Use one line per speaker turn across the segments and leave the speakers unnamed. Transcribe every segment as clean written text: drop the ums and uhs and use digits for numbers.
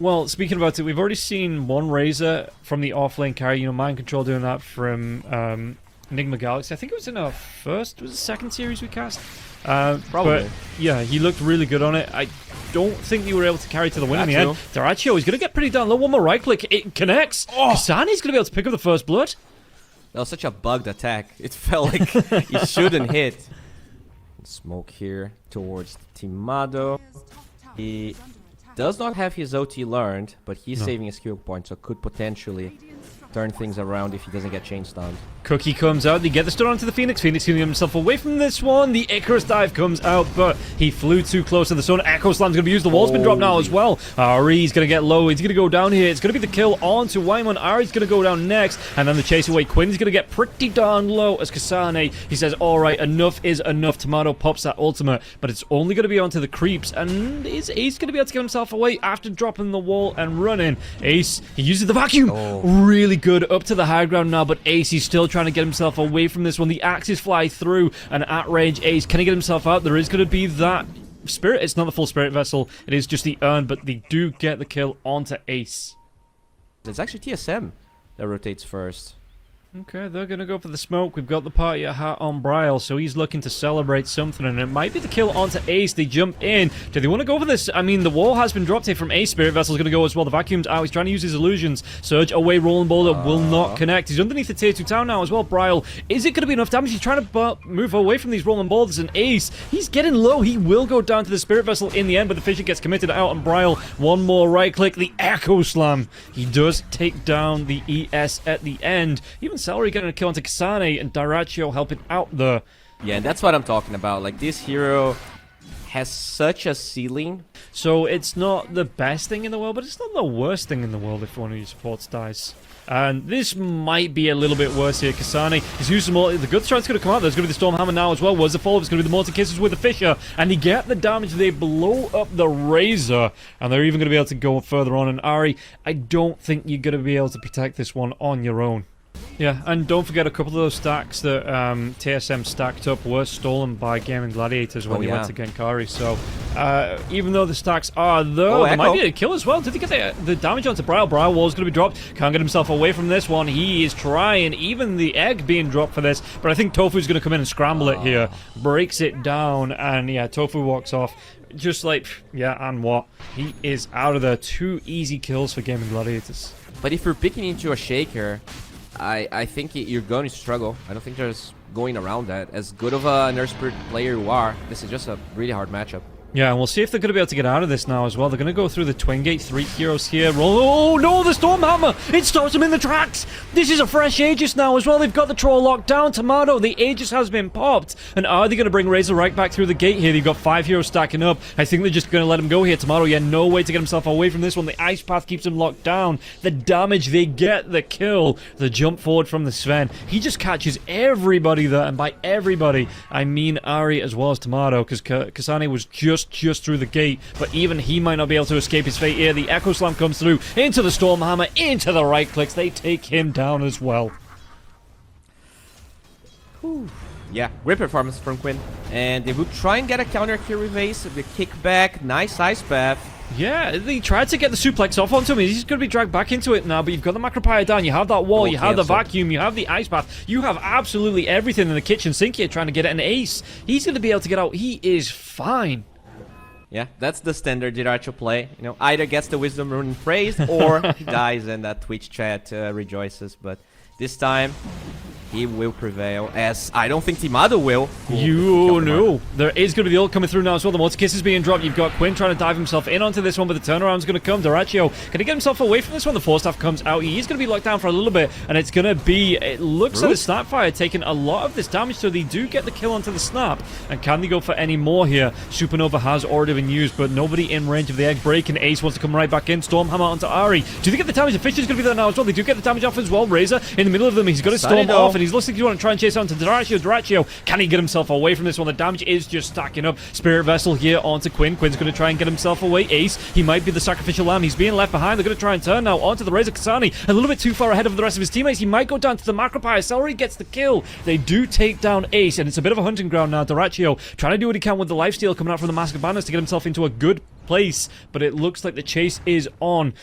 Well, speaking about it, we've already seen one Razor from the offlane carry, you know, Mind Control doing that from Enigma Galaxy. I think it was in our second series we cast?
Probably.
But, yeah, he looked really good on it. I don't think you were able to carry to the win in the end. dyrachyo is going to get pretty down low. One more right click. It connects. Oh. Kasane's going to be able to pick up the first blood.
That was such a bugged attack. It felt like he shouldn't hit. Smoke here towards Timado. He does not have his OT learned, but he's saving a skill point, so could potentially turn things around if he doesn't get chain stunned.
Cookie comes out, they get the stun onto the Phoenix. Phoenix can get himself away from this one. The Icarus dive comes out, but he flew too close to the sun. Echo Slam's going to be used. The wall's been dropped now as well. Ari's going to get low. He's going to go down here. It's going to be the kill onto Whitemon. Ari's going to go down next, and then the chase away. Quinn's going to get pretty darn low as Kasane. He says, alright, enough is enough. Timado pops that ultimate, but it's only going to be onto the creeps, and is Ace going to be able to get himself away after dropping the wall and running? Ace, he uses the vacuum. Really good up to the high ground now, but Ace, he's still trying to get himself away from this one. The axes fly through, and at range, Ace, can he get himself out? There is going to be that spirit. It's not the full spirit vessel. It is just the urn, but they do get the kill onto Ace.
It's actually TSM that rotates first.
Okay, they're going to go for the smoke. We've got the party hat on Bryle, so he's looking to celebrate something, and it might be the kill onto Ace. They jump in. Do they want to go for this? I mean, the wall has been dropped here from Ace. Spirit Vessel's going to go as well. The vacuum's out. He's trying to use his illusions. Surge away, rolling boulder will not connect. He's underneath the tier 2 town now as well. Bryle, is it going to be enough damage? He's trying to move away from these rolling boulders, and Ace, he's getting low. He will go down to the Spirit Vessel in the end, but the Fisher gets committed out on Bryle. One more right click. The Echo Slam. He does take down the ES at the end. Even Seleri getting a kill onto kasane, and dyrachyo helping out there.
Yeah, and that's what I'm talking about. Like, this hero has such a ceiling.
So it's not the best thing in the world, but it's not the worst thing in the world if one of your supports dies. And this might be a little bit worse here. Kasane is using more. The good strike's going to come out. There's going to be the Storm Hammer now as well. Was the follow-up? It's going to be the Mortar Kisses with the Fisher. And they get the damage. They blow up the Razor. And they're even going to be able to go further on. And Ari, I don't think you're going to be able to protect this one on your own. Yeah, and don't forget a couple of those stacks that TSM stacked up were stolen by Gaimin Gladiators when they went to Genkari. So even though the stacks are there, there might be a kill as well. Did they get the damage onto Bryle? Bryle wall's going to be dropped. Can't get himself away from this one. He is trying. Even the egg being dropped for this. But I think tOfu's going to come in and scramble it here. Breaks it down, and yeah, tOfu walks off. Just like, yeah, and what? He is out of there. 2 easy kills for Gaimin Gladiators.
But if you're picking into a Shaker, I think you're going to struggle. I don't think there's going around that. As good of a Nurse Spirit player you are, this is just a really hard matchup.
Yeah, and we'll see if they're going to be able to get out of this now as well. They're going to go through the Twin Gate. 3 heroes here. Roll. Oh, no, the Storm Hammer! It stops them in the tracks! This is a fresh Aegis now as well. They've got the Troll locked down. Timado, the Aegis has been popped. And are they going to bring Razor right back through the gate here? They've got 5 heroes stacking up. I think they're just going to let him go here. Timado, yeah, no way to get himself away from this one. The Ice Path keeps him locked down. The damage, they get the kill. The jump forward from the Sven. He just catches everybody there. And by everybody, I mean Ari as well as Timado, because Kasane was just through the gate. But even he might not be able to escape his fate here. The Echo Slam comes through into the Storm Hammer, into the right clicks. They take him down as well.
Whew. Yeah, great performance from Quinn. And they will try and get a counter here with Ace. The kickback, nice Ice Path.
Yeah, they tried to get the suplex off onto him. He's going to be dragged back into it now, but you've got the Macropire down, you have that wall, you have the vacuum, you have the Ice Path, you have absolutely everything in the kitchen sink here trying to get it an Ace. He's going to be able to get out. He is fine.
Yeah, that's the standard dyrachyo play. You know, either gets the Wisdom Rune praised or he dies and that Twitch chat rejoices. But this time, he will prevail, as I don't think Timado will.
You know, there is going to be the ult coming through now as well. The Mortar Kiss is being dropped. You've got Quinn trying to dive himself in onto this one, but the turnaround's going to come. dyrachyo, can he get himself away from this one? The Force Staff comes out. He is going to be locked down for a little bit, and it's going to be, it looks like the Snapfire taking a lot of this damage, so they do get the kill onto the Snap. And can they go for any more here? Supernova has already been used, but nobody in range of the egg break, and Ace wants to come right back in. Storm Hammer onto Ari. Do they get the damage? The Fisher's going to be there now as well. They do get the damage off as well. Razor in the middle of them. He's got his Storm off, and he's looking like he's want to try and chase onto dyrachyo. Can he get himself away from this one? The damage is just stacking up. Spirit Vessel here onto Quinn. Quinn's going to try and get himself away. Ace, he might be the sacrificial lamb. He's being left behind. They're going to try and turn now onto the Razor. Kasane, a little bit too far ahead of the rest of his teammates. He might go down to the Macropire. Seleri gets the kill. They do take down Ace, and it's a bit of a hunting ground now. dyrachyo trying to do what he can with the lifesteal coming out from the Mask of Banners to get himself into a good place, but it looks like the chase is on.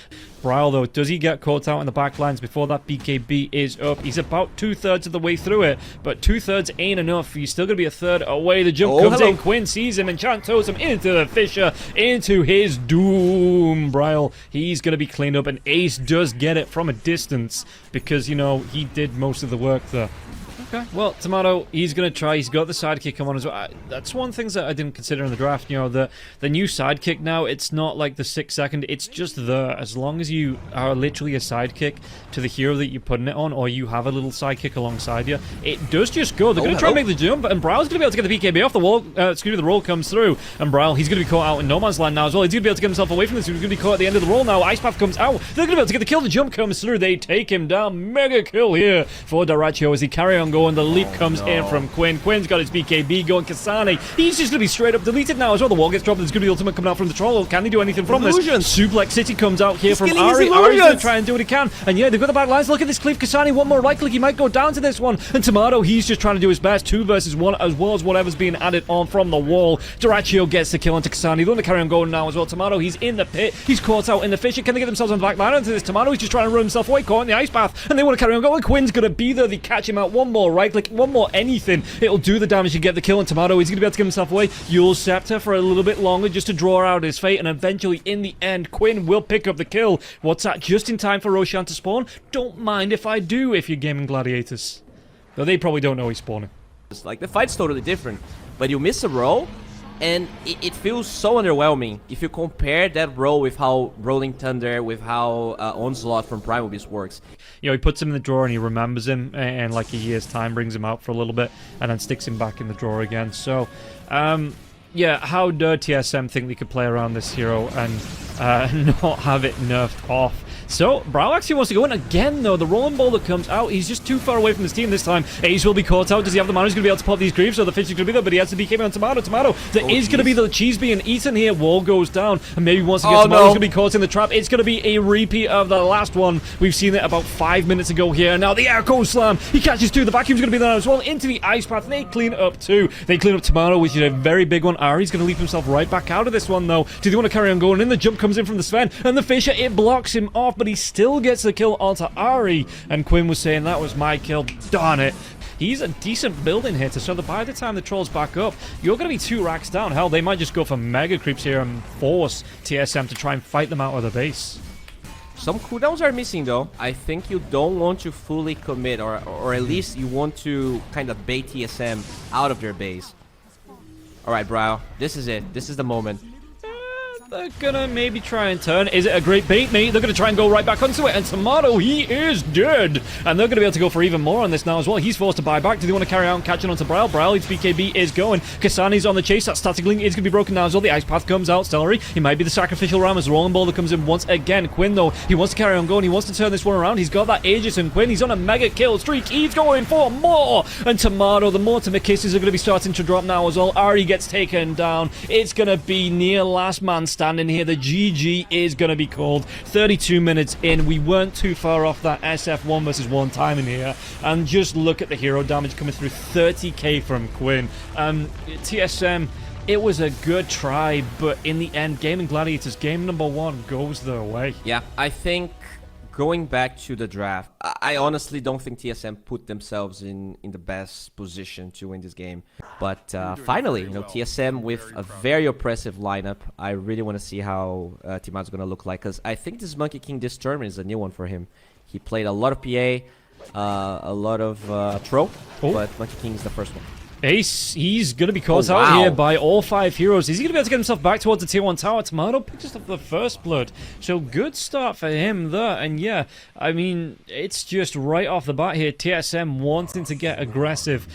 Bryle, though, does he get caught out in the back lines before that BKB is up? He's about 2/3 of the way through it, but 2/3 ain't enough. He's still going to be a third away. The jump comes in. Quinn sees him and throws him into the fissure, into his doom. Bryle, he's going to be cleaned up, and Ace does get it from a distance because, you know, he did most of the work there. Okay. Well, Timado, he's going to try. He's got the sidekick come on as well. That's one thing that I didn't consider in the draft. You know, the new sidekick now, it's not like the 6-second. It's just there. As long as you are literally a sidekick to the hero that you're putting it on, or you have a little sidekick alongside you, it does just go. They're going to try and make the jump, and Bryle's going to be able to get the BKB off the wall. Excuse me, the roll comes through, and Bryle, he's going to be caught out in no man's land now as well. He's going to be able to get himself away from this. He's going to be caught at the end of the roll now. Ice Path comes out. They're going to be able to get the kill. The jump comes through. They take him down. Mega kill here for dyrachyo as he carry on going. The leap comes in from Quinn. Quinn's got his BKB going. Kasane, he's just going to be straight up deleted now as well. The wall gets dropped. There's going to be ultimate coming out from the troll. Can they do anything from this? Suplex City comes out here from Ari. Ari's going to try and do what he can. And yeah, they've got the back lines. Look at this cleave. Kasane, one more right click. He might go down to this one. And Timado, he's just trying to do his best. 2 versus 1 as well as whatever's being added on from the wall. dyrachyo gets the kill onto Kasane. They're going to carry on going now as well. Timado, he's in the pit. He's caught out in the fissure. Can they get themselves on the back line into this? Timado, he's just trying to run himself away, caught in the ice path. And they want to carry on going. Quinn's going to be there. They catch him out. One more right click. One more anything. It'll do the damage to get the kill on Timado. He's going to be able to get himself away. Yule Scepter for a little bit longer just to draw out his fate, and eventually in the end Quinn will pick up the kill. What's that? Just in time for Roshan to spawn? Don't mind if I do if you're Gaimin Gladiators. Though they probably don't know he's spawning.
It's like the fight's totally different, but you miss a roll and it feels so underwhelming if you compare that roll with how Rolling Thunder, with how Onslaught from Primal Beast works.
You know, he puts him in the drawer and he remembers him, and like a year's time brings him out for a little bit, and then sticks him back in the drawer again. So, yeah, how do TSM think they could play around this hero and not have it nerfed off? So, Bryle actually wants to go in again, though. The rolling ball that comes out, he's just too far away from his team this time. Ace will be caught out. Does he have the mana? He's going to be able to pop these creeps, so the fish is going to be there, but he has to be keeping on Timado. There is going to be the cheese being eaten here. Wall goes down, and maybe once again, Timado's going to be caught in the trap. It's going to be a repeat of the last one. We've seen it about 5 minutes ago here. Now, the Echo Slam. He catches 2. The vacuum's going to be there as well. Into the ice path. They clean up 2. They clean up Timado, which is a very big one. Ari's going to leap himself right back out of this one, though. Do they want to carry on going in? The jump comes in from the Sven, and the Fisher, it blocks him off, but he still gets the kill onto Ari, and Quinn was saying that was my kill. Darn it. He's a decent building hitter, so that by the time the troll's back up, you're going to be 2 racks down. Hell, they might just go for mega creeps here and force TSM to try and fight them out of the base.
Some cooldowns are missing, though. I think you don't want to fully commit, or at least you want to kind of bait TSM out of their base. Alright, Bryle, this is it. This is the moment.
They're gonna maybe try and turn. Is it a great bait, mate? They're gonna try and go right back onto it, and Timado, he is dead. And they're gonna be able to go for even more on this now as well. He's forced to buy back. Do they want to carry on catching onto Bryle? Bryle, his BKB is going. Kasane's on the chase. That static link is gonna be broken now as well. The ice path comes out. Seleri, he might be the sacrificial ram as the rolling ball that comes in once again. Quinn, though, he wants to carry on going. He wants to turn this one around. He's got that Aegis, and Quinn, he's on a mega kill streak. He's going for more. And Timado, the Mortimer kisses are gonna be starting to drop now as well. Ari gets taken down. It's gonna be near last man standing here. The GG is going to be called. 32 minutes in. We weren't too far off that SF 1 versus 1 time in here. And just look at the hero damage coming through. 30k from Quinn. TSM, it was a good try, but in the end, Gaimin Gladiators, game number 1 goes their way. Yeah,
I think going back to the draft, I honestly don't think TSM put themselves in the best position to win this game. But finally, you know, TSM with a very oppressive lineup. I really want to see how Timado's going to look like, because I think this Monkey King this tournament is a new one for him. He played a lot of PA, a lot of Tro, but Monkey King is the first one.
Ace, he's going to be caught out here by all 5 heroes. Is he going to be able to get himself back towards the tier 1 tower? Timado picks up the first blood. So good start for him there. And yeah, I mean, it's just right off the bat here. TSM wanting to get aggressive.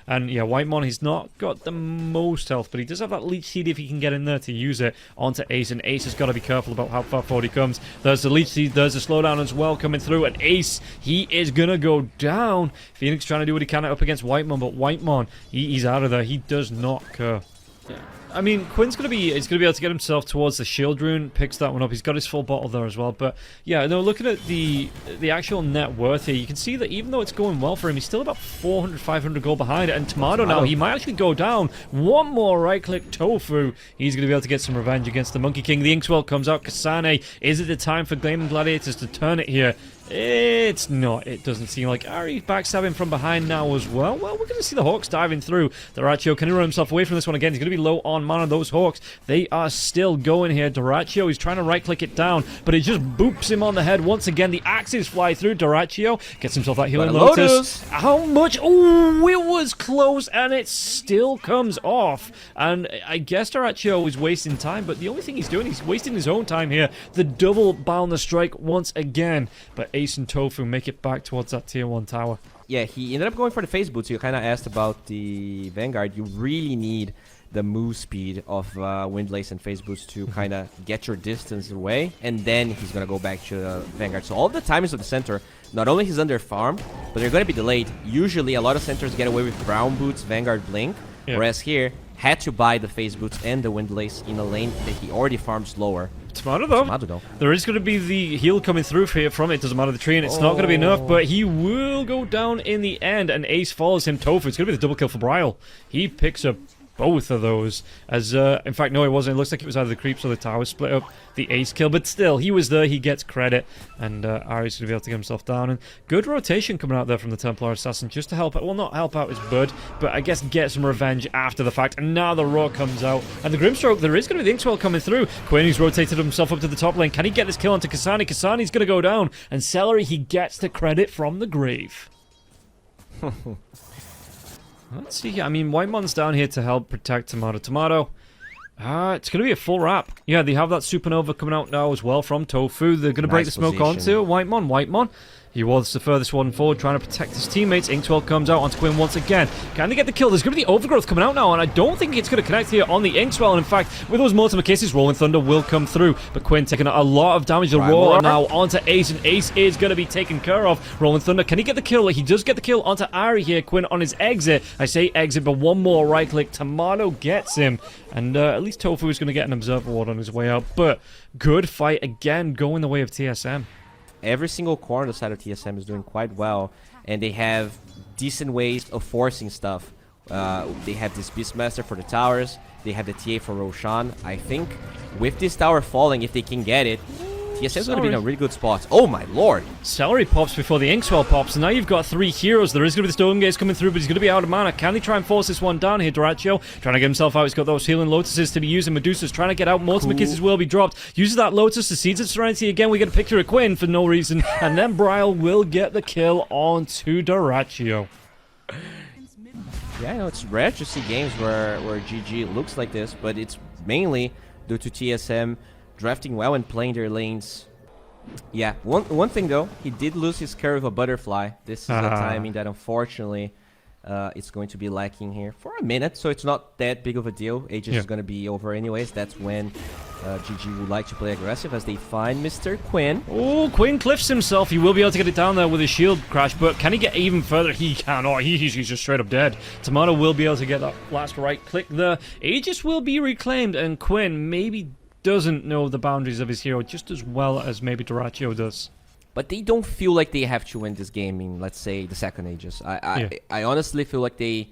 And yeah, Whitemon, he's not got the most health, but he does have that leech seed if he can get in there to use it onto Ace. And Ace has got to be careful about how far forward he comes. There's the leech seed, there's the slowdown as well coming through. And Ace, he is going to go down. Phoenix trying to do what he can up against Whitemon, but Whitemon, he's out of there. He does not care. Yeah. I mean, Quinn's gonna be able to get himself towards the shield rune, picks that one up. He's got his full bottle there as well. But yeah, no, looking at the actual net worth here, you can see that even though it's going well for him, he's still about 400, 500 gold behind it. And Timado now, he might actually go down. One more right-click tOfu. He's gonna be able to get some revenge against the Monkey King. The Inkswell comes out. Kasane, is it the time for Gaimin Gladiators to turn it here? It's not. It doesn't seem like. Ari backstabbing from behind now as well. Well, we're going to see the Hawks diving through. dyrachyo, can he run himself away from this one again? He's going to be low on mana. Those Hawks, they are still going here. dyrachyo, he's trying to right-click it down, but it just boops him on the head once again. The axes fly through. dyrachyo gets himself that healing Lotus. How much? Oh, it was close, and it still comes off. And I guess dyrachyo is wasting time, but the only thing he's doing, he's wasting his own time here. The double boundless strike once again, but Ace and tOfu make it back towards that tier 1 tower.
Yeah, he ended up going for the face boots. You kind of asked about the Vanguard. You really need the move speed of Windlace and face boots to kind of get your distance away, and then he's going to go back to the Vanguard. So all of the timings of the center, not only he's under farm, but they're going to be delayed. Usually a lot of centers get away with brown boots, Vanguard blink, whereas here, had to buy the face boots and the Windlace in a lane that he already farms lower.
Timado though. There is going to be the heal coming through here from it. Doesn't matter the tree, and it's not going to be enough, but he will go down in the end, and Ace follows him. tOfu, it's going to be the double kill for Bryle. He picks up both of those. As in fact, no, it wasn't. It looks like it was either the creeps or the tower split up the ace kill, but still, he was there. He gets credit, and Ari's going to be able to get himself down. And good rotation coming out there from the Templar Assassin just to help out. Well, not help out his bud, but I guess get some revenge after the fact. And now the Roar comes out, and the Grimstroke. There is going to be the Inkswell coming through. Quinn, he's rotated himself up to the top lane. Can he get this kill onto Kasane? Kasane's going to go down, and Seleri, he gets the credit from the grave. Let's see. I mean, Whitemon's down here to help protect Timado. It's going to be a full wrap. Yeah, they have that supernova coming out now as well from tOfu. They're going to break the smoke onto Whitemon. He was the furthest one forward, trying to protect his teammates. Inkswell comes out onto Quinn once again. Can they get the kill? There's going to be the overgrowth coming out now, and I don't think it's going to connect here on the Inkswell. And in fact, with those multiple cases, Rolling Thunder will come through. But Quinn taking a lot of damage. The Roar now onto Ace, and Ace is going to be taken care of. Rolling Thunder, can he get the kill? He does get the kill onto Ari here. Quinn on his exit. I say exit, but one more right click. Timado gets him. And at least tOfu is going to get an Observer Ward on his way out. But good fight again, going the way of TSM.
Every single core on the side of TSM is doing quite well, and they have decent ways of forcing stuff. They have this Beastmaster for the towers, they have the TA for Roshan. I think with this tower falling, if they can get it, TSM's going to be in a really good spot. Oh my lord!
Seleri pops before the Inkswell pops, and now you've got 3 heroes. There is going to be the Stone Gaze coming through, but he's going to be out of mana. Can he try and force this one down here? dyrachyo trying to get himself out. He's got those healing Lotuses to be using. Medusa's trying to get out. Multiple kisses will be dropped. Uses that Lotus. The Seeds of Serenity again. We get a picture of Quinn for no reason, and then Bryle will get the kill onto dyrachyo.
Yeah, I know it's rare to see games where GG looks like this, but it's mainly due to TSM drafting well and playing their lanes. Yeah, one thing though, he did lose his curve of Butterfly. This is a timing that unfortunately it's going to be lacking here for a minute, so it's not that big of a deal. Aegis is going to be over anyways. That's when GG would like to play aggressive as they find Mr. Quinn.
Oh, Quinn cliffs himself. He will be able to get it down there with his shield crash, but can he get even further? He cannot. He's just straight up dead. Timado will be able to get that last right click there. Aegis will be reclaimed, and Quinn maybe doesn't know the boundaries of his hero just as well as maybe dyrachyo does.
But they don't feel like they have to win this game in, let's say, the second Aegis. I honestly feel like they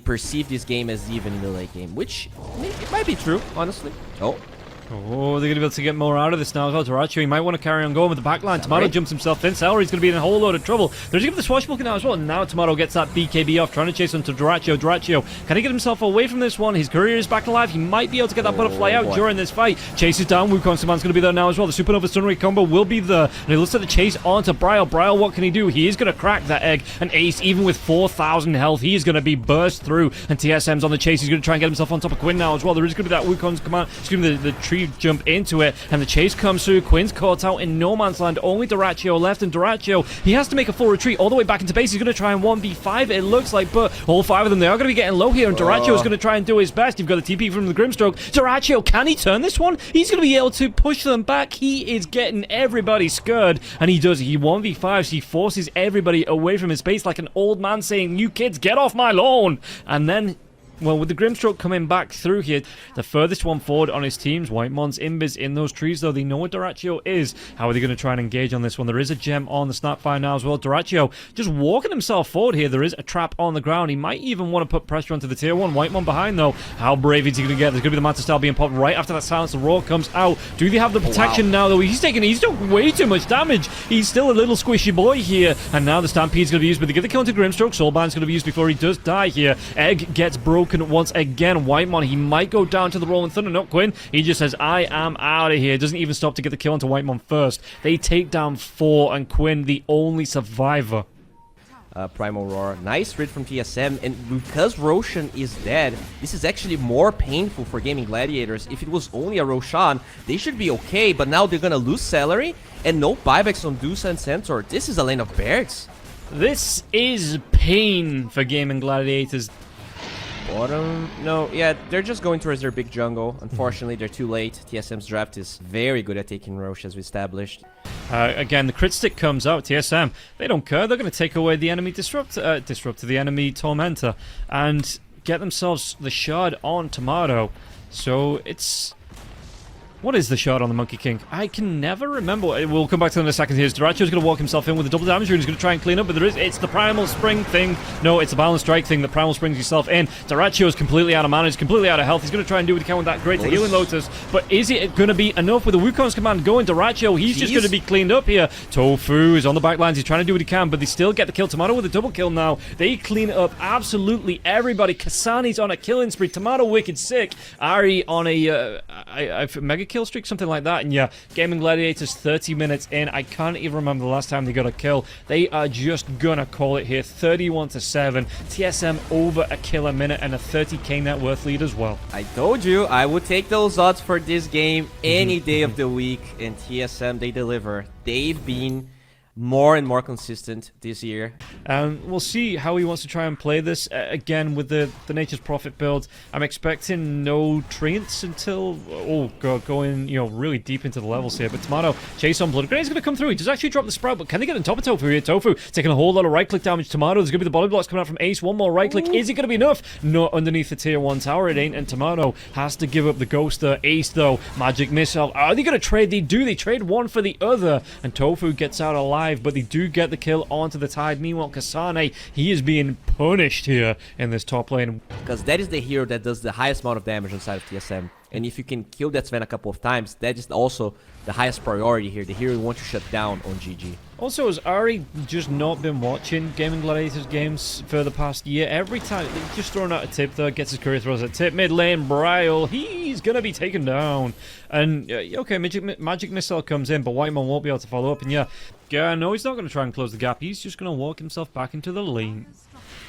perceive this game as even in the late game, which it might be true, honestly. Oh,
they're going to be able to get more out of this now as well. dyrachyo, he might want to carry on going with the backline. Timado jumps himself in. Seleri's going to be in a whole load of trouble. There's going to be the swashbuckling now as well. And now Timado gets that BKB off, trying to chase onto dyrachyo. dyrachyo, can he get himself away from this one? His career is back alive. He might be able to get that butterfly out during this fight. Chases down. Wukong's command's going to be there now as well. The Supernova Sunray combo will be there. And he looks at the chase onto Bryle. Bryle, what can he do? He is going to crack that egg. And Ace, even with 4,000 health, he is going to be burst through. And TSM's on the chase. He's going to try and get himself on top of Quinn now as well. There is going to be that Wukong's command. Excuse me, the tree jump into it, and the chase comes through. Quinn's caught out in no man's land. Only dyrachyo left, and dyrachyo, he has to make a full retreat all the way back into base. He's going to try and 1v5 it looks like, but all 5 of them, they are going to be getting low here, and dyrachyo is going to try and do his best. You've got the TP from the Grimstroke. dyrachyo, can he turn this one? He's going to be able to push them back. He is getting everybody scared, and he does. He 1v5s. He forces everybody away from his base like an old man saying, "You kids, get off my lawn!" And then Well, with the Grimstroke coming back through here, the furthest one forward on his team's Whitemon's Invis in those trees, though. They know what dyrachyo is. How are they going to try and engage on this one? There is a gem on the Snapfire now as well. dyrachyo just walking himself forward here. There is a trap on the ground. He might even want to put pressure onto the tier 1. Whitemon behind, though. How brave is he going to get? There's going to be the Manta Style being popped right after that silence. The roar comes out. Do they have the protection now, though? He's doing way too much damage. He's still a little squishy boy here. And now the Stampede's going to be used, but they get the kill into Grimstroke. Soulbind's going to be used before he does die here. Egg gets broken once again. Whitemon, he might go down to the Rolling Thunder. No, Quinn, he just says, I am out of here. Doesn't even stop to get the kill onto Whitemon first. They take down 4, and Quinn, the only survivor.
Primal Roar. Nice read from TSM, and because Roshan is dead, this is actually more painful for Gaimin Gladiators. If it was only a Roshan, they should be okay, but now they're gonna lose Seleri, and no buybacks on Deuce and Centaur. This is a lane of Bergs.
This is pain for Gaimin Gladiators.
Bottom, no, yeah, they're just going towards their big jungle. Unfortunately, they're too late. TSM's draft is very good at taking Roche, as we established.
Again, the crit stick comes out. TSM, they don't care. They're going to take away the enemy disruptor, the enemy tormentor, and get themselves the shard on Timado. So it's... What is the shard on the Monkey King? I can never remember. We'll come back to it in a second here. dyrachyo's going to walk himself in with a double damage rune. He's going to try and clean up, but it's the Primal Spring thing. No, it's the Balance Strike thing that Primal Springs yourself in. dyrachyo is completely out of mana. He's completely out of health. He's going to try and do what he can with that great healing Lotus. But is it going to be enough with the Wukong's command going? dyrachyo, he's just going to be cleaned up here. tOfu is on the back lines. He's trying to do what he can, but they still get the kill. Timado with a double kill now. They clean up absolutely everybody. Kasane's on a killing spree. Timado wicked sick. Ari on a mega kill streak, something like that. And yeah, Gaimin Gladiators 30 minutes in. I can't even remember the last time they got a kill. They are just gonna call it here. 31-7. TSM over a kill a minute and a 30k net worth lead as well.
I told you I would take those odds for this game any day of the week, and TSM, they deliver. They've been more and more consistent this year.
We'll see how he wants to try and play this. Again, with the Nature's Prophet build, I'm expecting no treants until... Oh, God, going, really deep into the levels here. But Timado, chase on Blood Grenade's going to come through. He does actually drop the Sprout, but can they get on top of tOfu here? tOfu taking a whole lot of right-click damage. Timado, there's going to be the body blocks coming out from Ace. One more right-click. Is it going to be enough? Not underneath the tier 1 tower, it ain't. And Timado has to give up the Ghoster. Ace, though, Magic Missile. Are they going to trade? They do. They trade one for the other. And tOfu gets out alive, but they do get the kill onto the Tide. Meanwhile, Kasane, he is being punished here in this top lane.
Because that is the hero that does the highest amount of damage inside of TSM. And if you can kill that Sven a couple of times, that is also the highest priority here. The hero you want to shut down on GG.
Also, has Ari just not been watching Gaimin Gladiators games for the past year? Every time, he's just throwing out a tip there, gets his career, throws a tip, mid lane, Bryle, he's going to be taken down. And, okay, Magic Missile comes in, but Whitemon won't be able to follow up. And yeah, no, he's not going to try and close the gap. He's just going to walk himself back into the lane.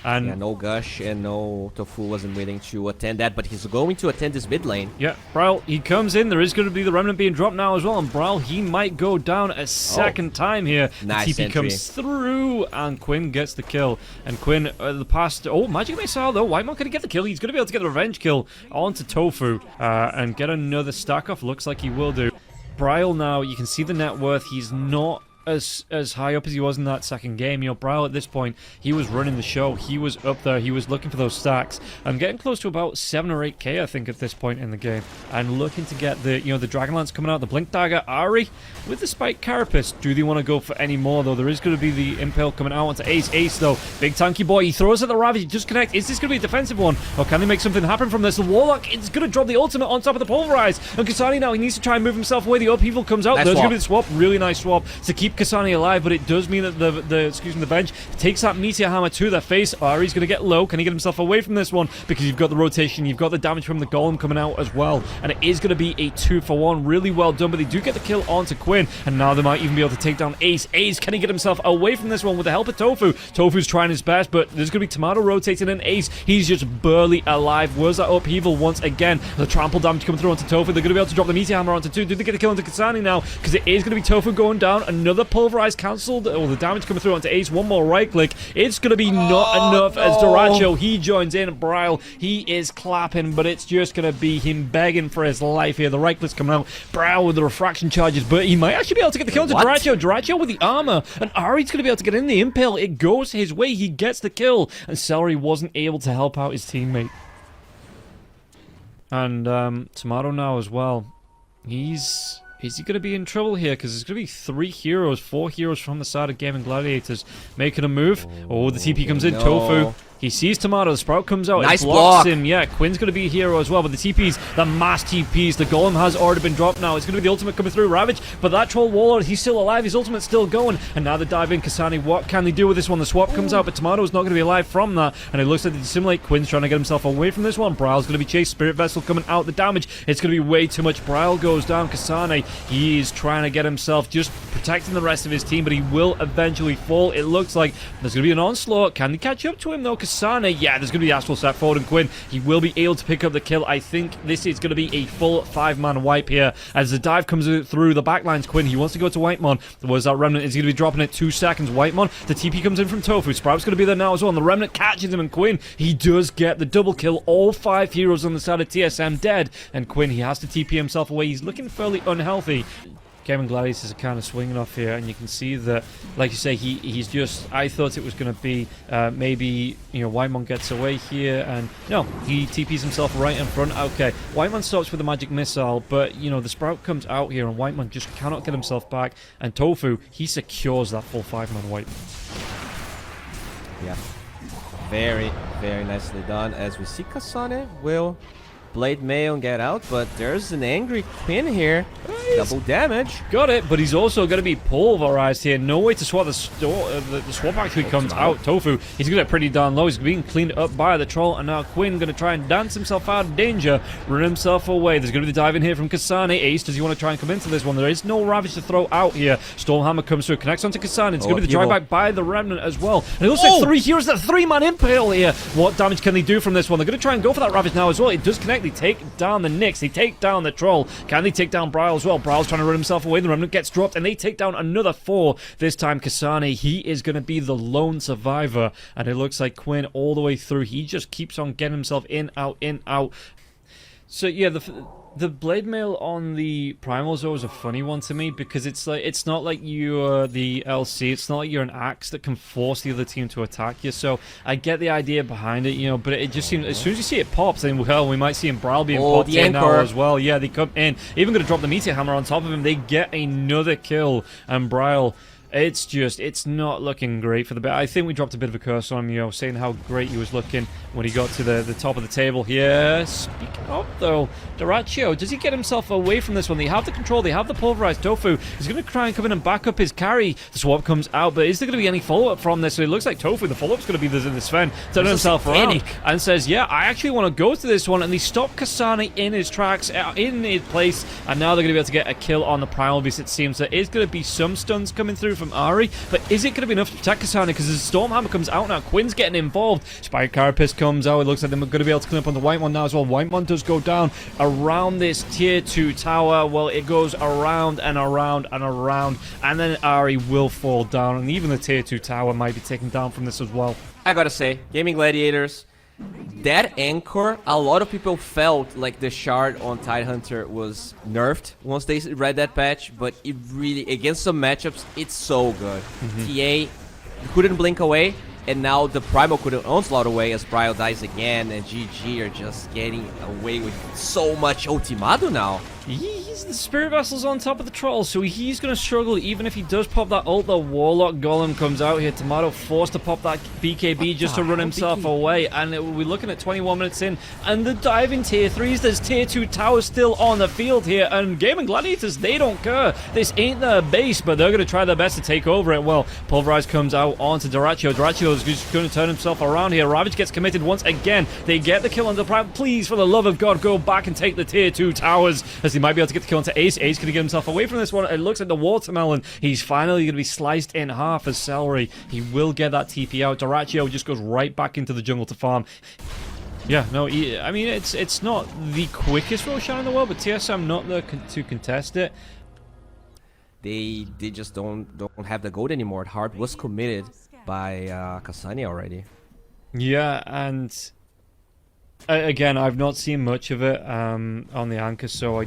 And
yeah, no Gush and no tOfu wasn't willing to attend that, but he's going to attend this mid lane.
Yeah, Bryle, he comes in. There is going to be the Remnant being dropped now as well, and Bryle, he might go down a second time here.
Nice
TP comes through, and Quinn gets the kill. And Quinn, the past... Oh, Magic Missile, though. Whitemon can get the kill. He's going to be able to get the revenge kill onto tOfu and get another stack off. Looks like he will do. Bryle now, you can see the net worth. He's not as high up as he was in that second game. Bryle at this point, he was running the show. He was up there. He was looking for those stacks. I'm getting close to about 7 or 8k, I think, at this point in the game. And looking to get the, the Dragonlance coming out, the Blink Dagger, Ari with the Spike Carapace. Do they want to go for any more, though? There is going to be the Impale coming out onto Ace. Ace, though, big tanky boy. He throws at the Ravage. Just connect. Is this going to be a defensive one? Or can they make something happen from this? The Warlock is going to drop the ultimate on top of the Pulverize. And Kasane now, he needs to try and move himself away. The upheaval comes out. There's going to be the swap. Really nice swap to keep Kasane alive, but it does mean that the bench takes that Meteor Hammer to their face. Ari's going to get low. Can he get himself away from this one? Because you've got the rotation, you've got the damage from the Golem coming out as well. And it is going to be a 2-for-1. Really well done, but they do get the kill onto Quinn. And now they might even be able to take down Ace. Ace, can he get himself away from this one with the help of tOfu? tOfu's trying his best, but there's going to be Timado rotating in. Ace, he's just barely alive. Where's that upheaval once again? The trample damage coming through onto tOfu. They're going to be able to drop the Meteor Hammer onto 2. Do they get the kill onto Kasane now? Because it is going to be tOfu going down. Another Pulverize cancelled. Oh, the damage coming through onto Ace. One more right click. It's going to be not enough as dyrachyo, he joins in. Bryle, he is clapping, but it's just going to be him begging for his life here. The right click's coming out. Bryle with the refraction charges, but he might actually be able to get the kill onto dyrachyo. dyrachyo with the armor, and Ari's going to be able to get in the Impale. It goes his way. He gets the kill, and Seleri wasn't able to help out his teammate. And Timado now as well. Is he going to be in trouble here? Because there's going to be 4 heroes from the side of Gaimin Gladiators making a move. Oh, the TP comes in.
No.
tOfu. He sees Timado. The Sprout comes out.
Nice
it blocks
block.
him. Yeah, Quinn's going to be a hero as well. But the TPs, the mass TPs, the Golem has already been dropped now. It's going to be the ultimate coming through. Ravage, but that Troll Warlord, he's still alive. His ultimate's still going. And now they dive in. Kasane, what can they do with this one? The swap comes out, but Timado's not going to be alive from that. And it looks like they dissimulate. Quinn's trying to get himself away from this one. Bryle's going to be chased. Spirit Vessel coming out. The damage, it's going to be way too much. Bryle goes down. Kasane, he is trying to get himself just protecting the rest of his team, but he will eventually fall. It looks like there's going to be an onslaught. Can they catch up to him though? Kasane, yeah, there's going to be astral step forward, and Quinn, he will be able to pick up the kill. I think this is going to be a full 5-man wipe here as the dive comes through the backlines. Quinn, he wants to go to Whitemon. Was that Remnant is going to be dropping it 2 seconds. Whitemon, the TP comes in from tOfu. Sprout's going to be there now as well, and the Remnant catches him, and Quinn, he does get the double kill. All 5 heroes on the side of TSM dead, and Quinn, he has to TP himself away. He's looking fairly unhealthy. Gaimin Gladiators are kind of swinging off here, and you can see that, like you say, he's just. I thought it was going to be maybe, you know, Whitemon gets away here, and no, he TPs himself right in front. Okay, Whitemon stops with the magic missile, but you know the Sprout comes out here, and Whitemon just cannot get himself back. And tOfu, he secures that full 5-man wipe.
Yeah, very, very nicely done. As we see, Kasane will blade mail and get out, but there's an angry Quinn here. Double damage.
Got it, but he's also going to be pulverized here. No way to swap. The swap actually comes out. tOfu, he's going to get pretty darn low. He's being cleaned up by the troll, and now Quinn going to try and dance himself out of danger, run himself away. There's going to be the dive in here from Kasane. Ace, does he want to try and come into this one? There is no Ravage to throw out here. Stormhammer comes through, connects onto Kasane. It's going to be the drive back by the Remnant as well. And it looks like 3 heroes, that 3-man impale here. What damage can they do from this one? They're going to try and go for that Ravage now as well. It does connect. They take down the Nyx. They take down the troll. Can they take down Bryle as well? Bryle's trying to run himself away. The Remnant gets dropped, and they take down another 4. This time, Kasane, he is going to be the lone survivor. And it looks like Quinn all the way through. He just keeps on getting himself in, out, in, out. So, yeah, the blade mail on the primals is always a funny one to me, because it's like, it's not like you're the LC, it's not like you're an axe that can force the other team to attack you. So I get the idea behind it, you know, but it just seems as soon as you see it pops, then well, we might see him Bryle being popped in now as well. Yeah, they come in, even going to drop the meteor hammer on top of him. They get another kill, and Bryle, it's just, it's not looking great for the bit. I think we dropped a bit of a curse on him, you know, saying how great he was looking when he got to the top of the table here. Speaking of, though, dyrachyo, does he get himself away from this one? They have the control, they have the pulverized tOfu. He's going to try and come in and back up his carry. The swap comes out, but is there going to be any follow-up from this? So it looks like tOfu, the follow-up's going to be the Sven, turning himself around and says, yeah, I actually want to go to this one. And they stop Kasane in his tracks, in his place, and now they're going to be able to get a kill on the Primal Beast. It seems there is going to be some stuns coming through from Ari, but is it going to be enough to protect Kasane? Because the Stormhammer comes out now. Quinn's getting involved. Spike Carapace comes out. It looks like they're going to be able to clean up on the Whitemon now as well. Whitemon does go down around this tier 2 tower. Well, it goes around and around and around, and then Ari will fall down, and even the tier 2 tower might be taken down from this as well.
I gotta say, Gaimin Gladiators, that anchor, a lot of people felt like the shard on Tidehunter was nerfed once they read that patch, but it really, against some matchups, it's so good. TA couldn't blink away, and now the Primal couldn't onslaught away as Bryle dies again, and GG are just getting away with so much Timado now.
The Spirit Vessel's on top of the Troll, so he's going to struggle even if he does pop that ult. The Warlock Golem comes out here. Timado forced to pop that BKB just to run himself away, and we're looking at 21 minutes in, and the diving tier 3s, there's tier 2 towers still on the field here, and Gaimin Gladiators, they don't care. This ain't their base, but they're going to try their best to take over it. Well, Pulverize comes out onto dyrachyo. Dyrachyo is just going to turn himself around here. Ravage gets committed once again. They get the kill on the Prime. Please, for the love of God, go back and take the tier 2 towers, as he might be able to get the kill onto Ace. Ace going to get himself away from this one. It looks like the Watermelon, he's finally going to be sliced in half as Seleri. He will get that TP out. dyrachyo just goes right back into the jungle to farm. Yeah, no, I mean, it's not the quickest Roshan in the world, but TSM not there to contest it.
They just don't have the gold anymore. Hard was committed by Kasane already.
Yeah, and again, I've not seen much of it on the anchor, so I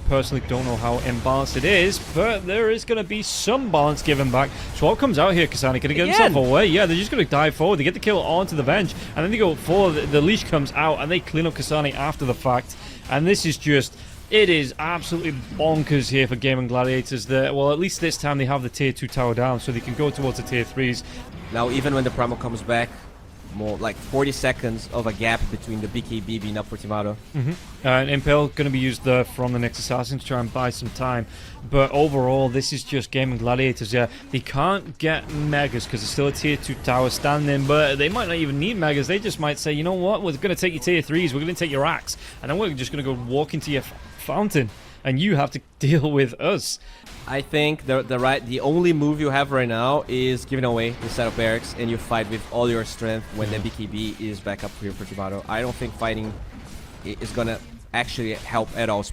personally don't know how imbalanced it is, but there is going to be some balance given back. So what comes out here, Kasane, can he get himself away? Yeah, they're just going to dive forward. They get the kill onto the bench, and then they go forward. The leash comes out, and they clean up Kasane after the fact. And this is just... It is absolutely bonkers here for Gaimin Gladiators. Well, at least this time they have the tier 2 tower down, so they can go towards the tier 3s.
Now, even when the Primal comes back, more like 40 seconds of a gap between the BKB being up for Timado.
And Impale going to be used from the next assassin to try and buy some time. But overall, this is just Gaimin Gladiators. Yeah, they can't get Megas because there's still a tier 2 tower standing, but they might not even need Megas. They just might say, you know what, we're going to take your tier 3s, we're going to take your axe, and then we're just going to go walk into your fountain, and you have to deal with us.
I think the only move you have right now is giving away the set of barracks, and you fight with all your strength when the BKB is back up here for Timado. I don't think fighting is gonna actually help at all.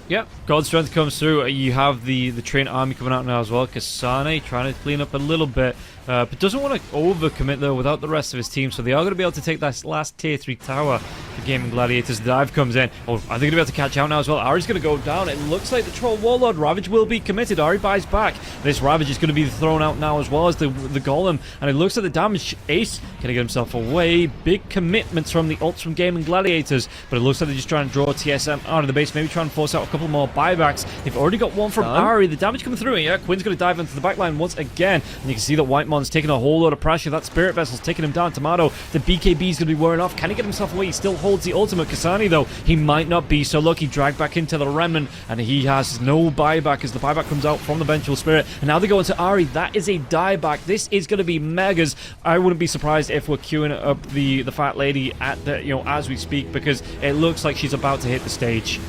Yep, God Strength comes through. You have the train army coming out now as well. Kasane trying to clean up a little bit, but doesn't want to overcommit though without the rest of his team. So they are going to be able to take that last tier 3 tower. The Gaimin Gladiators dive comes in. Oh, are they going to be able to catch out now as well? Ari's going to go down. It looks like the Troll Warlord Ravage will be committed. Ari buys back. This Ravage is going to be thrown out now as well as the Golem. And it looks like the damage Ace can get himself away. Big commitments from the ults from Gaimin Gladiators. But it looks like they're just trying to draw TSM out of the base. Maybe try and force out a couple more buybacks. They've already got one from Ari. The damage coming through. And yeah, Quinn's going to dive into the backline once again. And you can see that Whitemon's taking a whole lot of pressure. That Spirit Vessel's taking him down. Timado, the BKB is going to be wearing off. Can he get himself away? He still holds the ultimate. Kasane, though, he might not be so lucky. Dragged back into the Remnant, and he has no buyback as the buyback comes out from the Vengeful Spirit. And now they go into Ari. That is a dieback. This is going to be megas. I wouldn't be surprised if we're queuing up the fat lady at the as we speak, because it looks like she's about to hit the stage.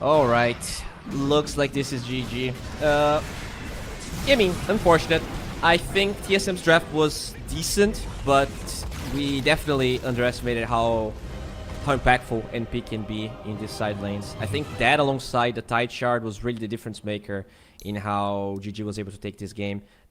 All right, looks like this is GG. I mean, unfortunate. I think TSM's draft was decent, but we definitely underestimated how impactful NP can be in these side lanes. I think that alongside the Tide Shard was really the difference maker in how GG was able to take this game.